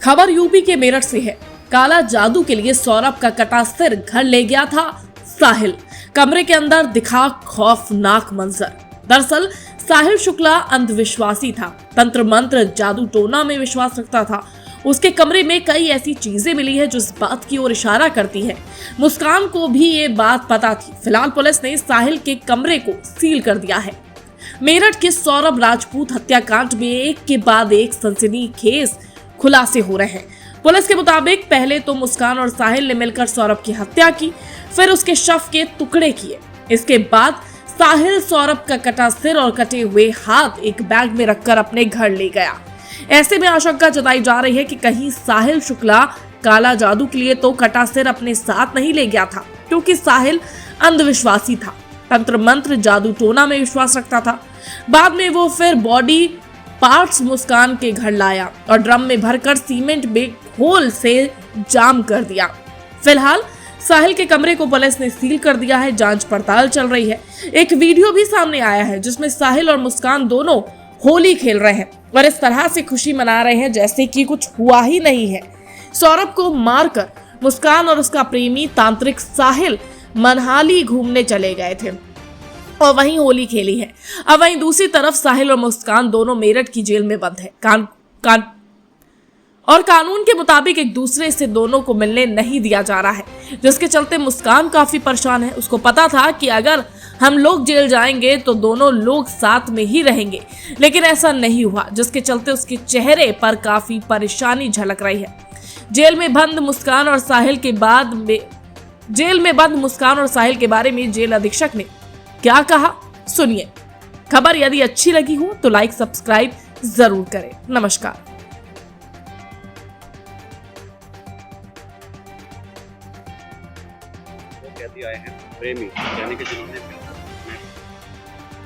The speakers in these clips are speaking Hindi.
खबर यूपी के मेरठ से है। काला जादू के लिए सौरभ का कटा सिर घर ले गया था साहिल। कमरे के अंदर दिखा खौफनाक मंजर। दरअसल साहिल शुक्ला अंधविश्वासी था, तंत्र मंत्र जादू टोना में विश्वास रखता था। उसके कमरे में कई ऐसी चीजें मिली है जो इस बात की ओर इशारा करती है। मुस्कान को भी ये बात पता थी। फिलहाल पुलिस ने साहिल के कमरे को सील कर दिया है। मेरठ के सौरभ राजपूत हत्याकांड में एक के बाद एक सनसनीखेज खुलासे हो रहे हैं। पुलिस के मुताबिक पहले तो मुस्कान और साहिल ने मिलकर सौरभ की हत्या की, फिर उसके शव के टुकड़े किए। इसके बाद साहिल सौरभ का कटा सिर और कटे हुए हाथ एक बैग में रखकर अपने घर ले गया। ऐसे में आशंका जताई जा रही है कि कहीं साहिल शुक्ला काला जादू के लिए तो कटा सिर अपने साथ नहीं ले गया था, क्योंकि साहिल अंधविश्वासी था, तंत्र मंत्र जादू टोना में विश्वास रखता था। बाद में वो फिर बॉडी पार्ट्स मुस्कान के घर लाया और ड्रम में भरकर सीमेंट में होल से जाम कर दिया। फिलहाल साहिल के कमरे को पुलिस ने सील कर दिया है। जांच पड़ताल चल रही है। एक वीडियो भी सामने आया है जिसमें साहिल और मुस्कान दोनों होली खेल रहे हैं और इस तरह से खुशी मना रहे हैं जैसे कि कुछ हुआ ही नहीं है। सौरभ को मारकर मुस्कान और उसका प्रेमी तांत्रिक साहिल मनाली घूमने चले गए थे और वहीं होली खेली है। अब वहीं दूसरी तरफ साहिल और मुस्कान दोनों मेरठ की जेल में बंद है। कानून के मुताबिक एक दूसरे से दोनों को मिलने नहीं दिया जा रहा है, जिसके चलते मुस्कान काफी परेशान है। उसको पता था कि अगर हम लोग जेल जाएंगे तो दोनों लोग साथ में ही रहेंगे, लेकिन ऐसा नहीं हुआ, जिसके चलते उसके चेहरे पर काफी परेशानी झलक रही है। जेल में बंद मुस्कान और साहिल के बारे में जेल अधीक्षक ने क्या कहा, सुनिए। खबर यदि अच्छी लगी हो तो लाइक सब्सक्राइब जरूर करें। नमस्कार। आए हैं प्रेमी, यानी कि जिन्होंने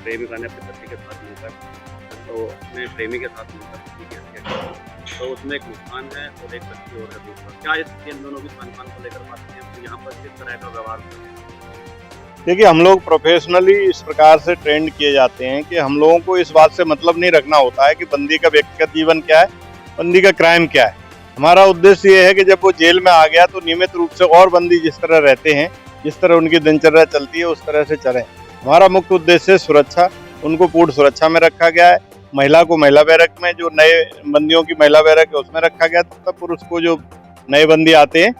प्रेमिका ने अपने पति के साथ मिलकर तो अपने प्रेमी के साथ मिलकर पति की हत्या की। तो उसमें एक मुस्कान है और एक बच्ची और है दूसरा। क्या इन दोनों की खान को लेकर बात है, तो यहाँ पर किस तरह का व्यवहार? देखिए, हम लोग प्रोफेशनली इस प्रकार से ट्रेंड किए जाते हैं कि हम लोगों को इस बात से मतलब नहीं रखना होता है कि बंदी का व्यक्तिगत जीवन क्या है, बंदी का क्राइम क्या है। हमारा उद्देश्य ये है कि जब वो जेल में आ गया तो नियमित रूप से और बंदी जिस तरह रहते हैं, जिस तरह उनकी दिनचर्या चलती है, उस तरह से चले। हमारा मुख्य उद्देश्य है सुरक्षा। उनको पूर्ण सुरक्षा में रखा गया है। महिला को महिला बैरक में, जो नए बंदियों की महिला बैरक है उसमें रखा गया, तब पुरुष को जो नए बंदी आते हैं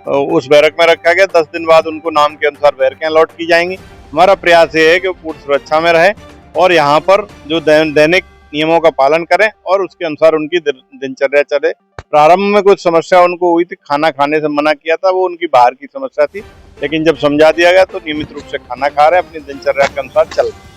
उस बैरक में रखा गया। 10 दिन बाद उनको नाम के अनुसार बैरकें अलॉट की जाएंगी। हमारा प्रयास ये है कि वो पूर्ण सुरक्षा में रहे और यहाँ पर जो दैनिक नियमों का पालन करें और उसके अनुसार उनकी दिनचर्या चले। प्रारंभ में कुछ समस्या उनको हुई थी, खाना खाने से मना किया था, वो उनकी बाहर की समस्या थी, लेकिन जब समझा दिया गया तो नियमित रूप से खाना खा रहे हैं, अपनी दिनचर्या के अनुसार चल रहे हैं।